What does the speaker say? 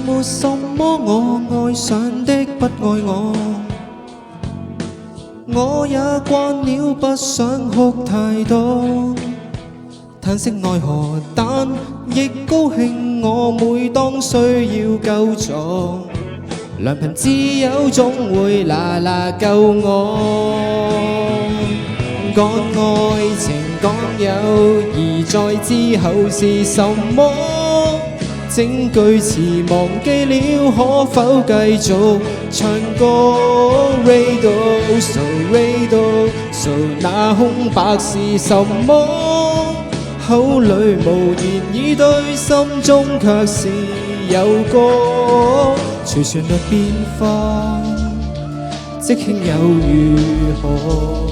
沒什麼我愛上的不愛我，我也慣了不想哭太多，嘆息奈何，但亦高興我每當需要救助，良朋摯友總會嗱嗱救我。講愛情講友誼在之後是什麼？整句詞忘記了，可否繼續唱歌 ？Rado so Rado so 那空白是什麼？口裏無言以對，心中卻是有歌。隨旋律變化，即興又如何？